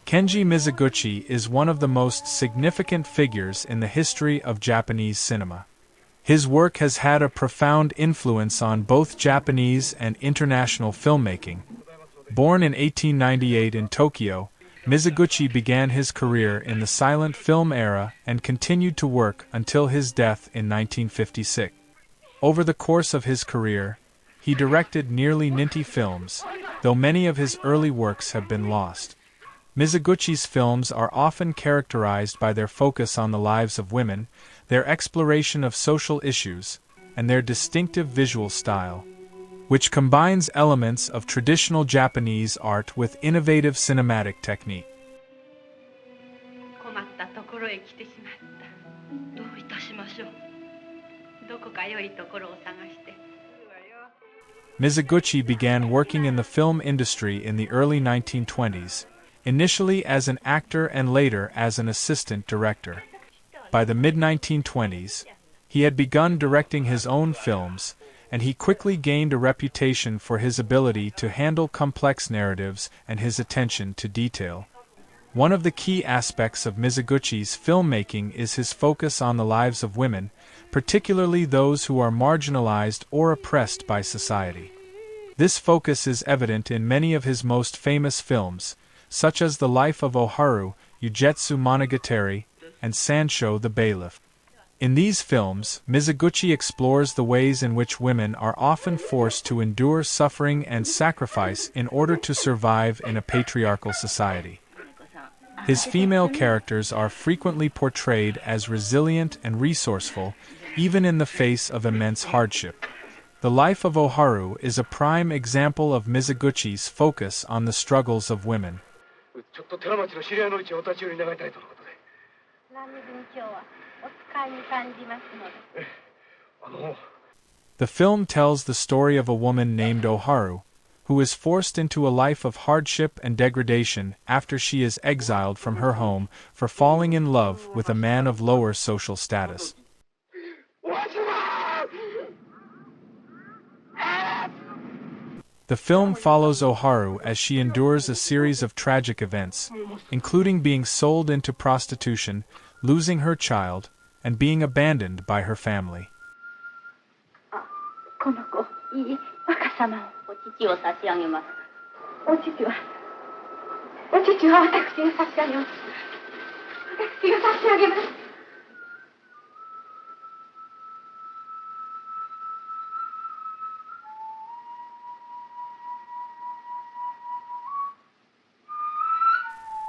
Kenji Mizoguchi is one of the most significant figures in the history of Japanese cinema. His work has had a profound influence on both Japanese and international filmmaking. Born in 1898 in Tokyo, Mizoguchi began his career in the silent film era and continued to work until his death in 1956. Over the course of his career, he directed nearly 90 films, though many of his early works have been lost. Mizoguchi's films are often characterized by their focus on the lives of women, their exploration of social issues, and their distinctive visual style, which combines elements of traditional Japanese art with innovative cinematic technique. Mizoguchi began working in the film industry in the early 1920s, initially as an actor and later as an assistant director. By the mid-1920s, he had begun directing his own films, and he quickly gained a reputation for his ability to handle complex narratives and his attention to detail. One of the key aspects of Mizoguchi's filmmaking is his focus on the lives of women, particularly those who are marginalized or oppressed by society. This focus is evident in many of his most famous films, such as The Life of Oharu, Ugetsu Monogatari, and Sansho the Bailiff. In these films, Mizoguchi explores the ways in which women are often forced to endure suffering and sacrifice in order to survive in a patriarchal society. His female characters are frequently portrayed as resilient and resourceful, even in the face of immense hardship. The Life of Oharu is a prime example of Mizoguchi's focus on the struggles of women. The film tells the story of a woman named Oharu, who is forced into a life of hardship and degradation after she is exiled from her home for falling in love with a man of lower social status. The film follows Oharu as she endures a series of tragic events, including being sold into prostitution, losing her child, and being abandoned by her family.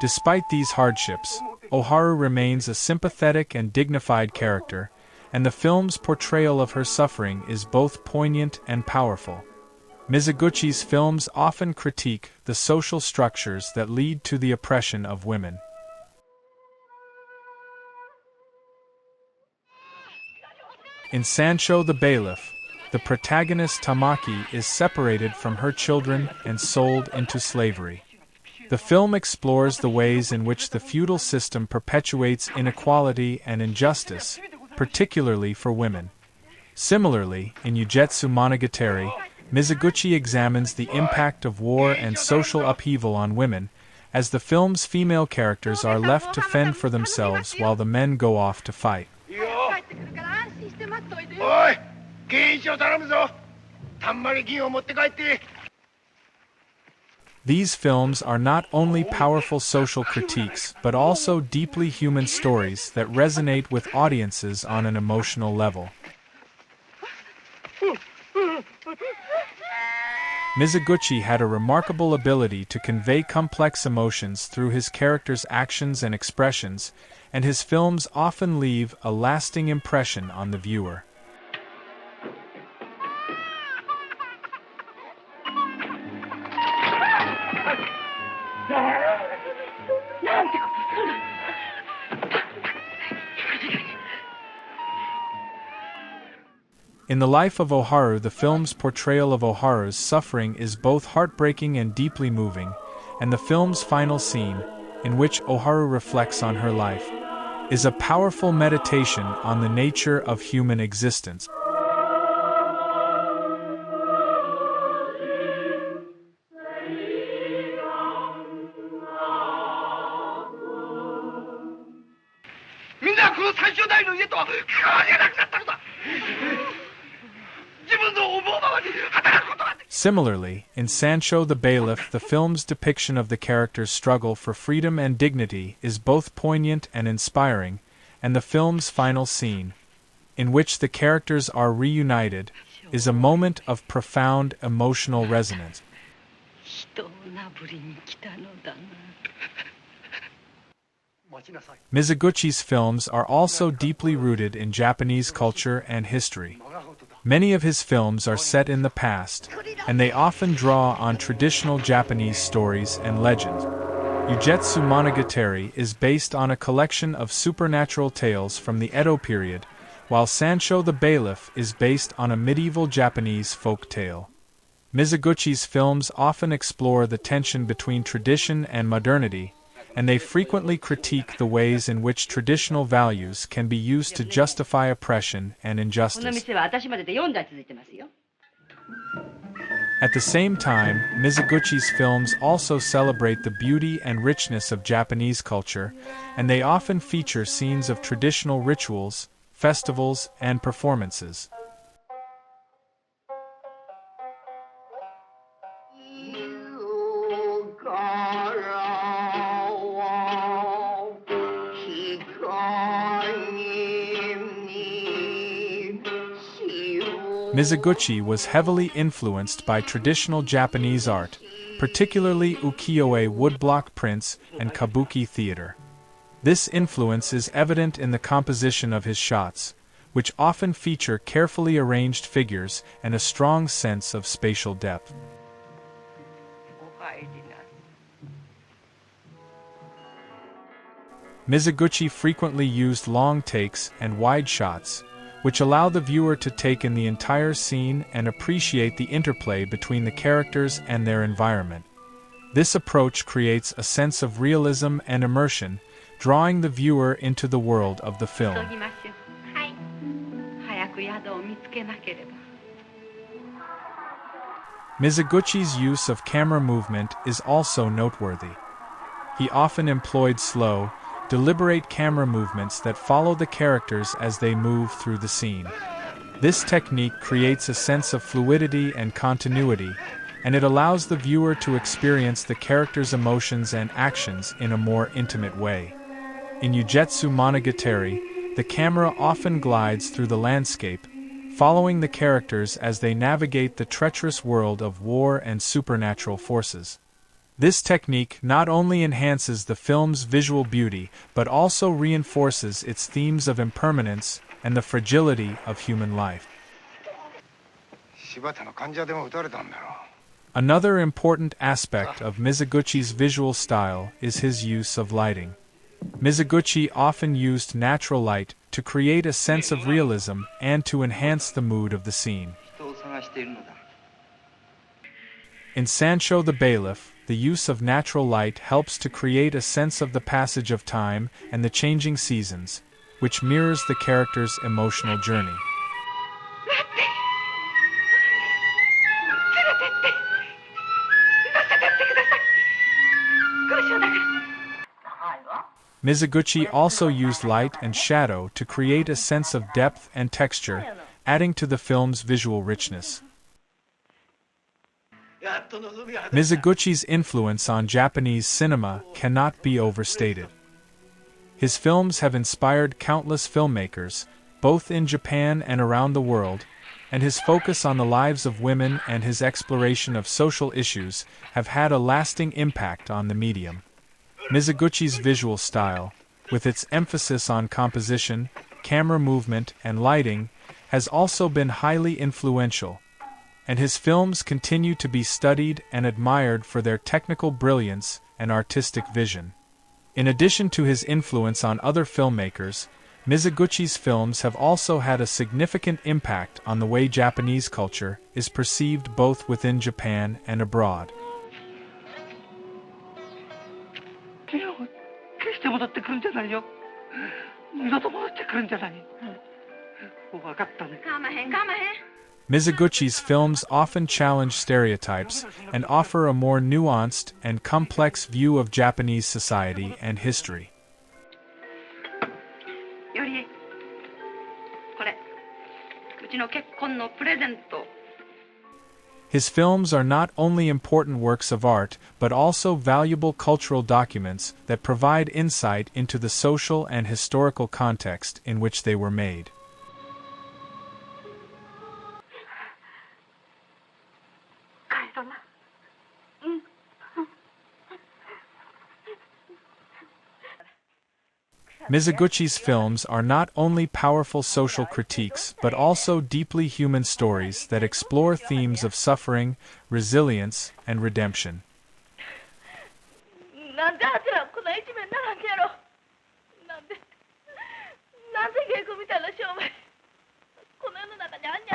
Despite these hardships, Oharu remains a sympathetic and dignified character, and the film's portrayal of her suffering is both poignant and powerful. Mizoguchi's films often critique the social structures that lead to the oppression of women. In Sansho the Bailiff, the protagonist Tamaki is separated from her children and sold into slavery. The film explores the ways in which the feudal system perpetuates inequality and injustice, particularly for women. Similarly, in Ugetsu Monogatari, Mizoguchi examines the impact of war and social upheaval on women, as the film's female characters are left to fend for themselves while the men go off to fight. These films are not only powerful social critiques but also deeply human stories that resonate with audiences on an emotional level. Mizoguchi had a remarkable ability to convey complex emotions through his characters' actions and expressions, and his films often leave a lasting impression on the viewer. In The Life of Oharu, the film's portrayal of Oharu's suffering is both heartbreaking and deeply moving, and the film's final scene, in which Oharu reflects on her life, is a powerful meditation on the nature of human existence. Similarly, in Sansho the Bailiff, the film's depiction of the character's struggle for freedom and dignity is both poignant and inspiring, and the film's final scene, in which the characters are reunited, is a moment of profound emotional resonance. Mizoguchi's films are also deeply rooted in Japanese culture and history. Many of his films are set in the past, and they often draw on traditional Japanese stories and legends. Ugetsu Monogatari is based on a collection of supernatural tales from the Edo period, while Sansho the Bailiff is based on a medieval Japanese folk tale. Mizoguchi's films often explore the tension between tradition and modernity, and they frequently critique the ways in which traditional values can be used to justify oppression and injustice. At the same time, Mizoguchi's films also celebrate the beauty and richness of Japanese culture, and they often feature scenes of traditional rituals, festivals, and performances. Mizoguchi was heavily influenced by traditional Japanese art, particularly ukiyo-e woodblock prints and kabuki theater. This influence is evident in the composition of his shots, which often feature carefully arranged figures and a strong sense of spatial depth. Mizoguchi frequently used long takes and wide shots, which allow the viewer to take in the entire scene and appreciate the interplay between the characters and their environment. This approach creates a sense of realism and immersion, drawing the viewer into the world of the film. Mizoguchi's use of camera movement is also noteworthy. He often employed slow, deliberate camera movements that follow the characters as they move through the scene. This technique creates a sense of fluidity and continuity, and it allows the viewer to experience the characters' emotions and actions in a more intimate way. In Ugetsu Monogatari, the camera often glides through the landscape, following the characters as they navigate the treacherous world of war and supernatural forces. This technique not only enhances the film's visual beauty but also reinforces its themes of impermanence and the fragility of human life. Another important aspect of Mizoguchi's visual style is his use of lighting. Mizoguchi often used natural light to create a sense of realism and to enhance the mood of the scene. In Sansho the Bailiff, the use of natural light helps to create a sense of the passage of time and the changing seasons, which mirrors the character's emotional journey. Mizoguchi also used light and shadow to create a sense of depth and texture, adding to the film's visual richness. Mizoguchi's influence on Japanese cinema cannot be overstated. His films have inspired countless filmmakers, both in Japan and around the world, and his focus on the lives of women and his exploration of social issues have had a lasting impact on the medium. Mizoguchi's visual style, with its emphasis on composition, camera movement, and lighting, has also been highly influential, and his films continue to be studied and admired for their technical brilliance and artistic vision. In addition to his influence on other filmmakers, Mizoguchi's films have also had a significant impact on the way Japanese culture is perceived both within Japan and abroad. Mizoguchi's films often challenge stereotypes and offer a more nuanced and complex view of Japanese society and history. His films are not only important works of art but also valuable cultural documents that provide insight into the social and historical context in which they were made. Mizoguchi's films are not only powerful social critiques but also deeply human stories that explore themes of suffering, resilience, and redemption. なんであてらこないじめにならんけやろ。なんで稽古みたいな商売この世の中にあんにゃろ。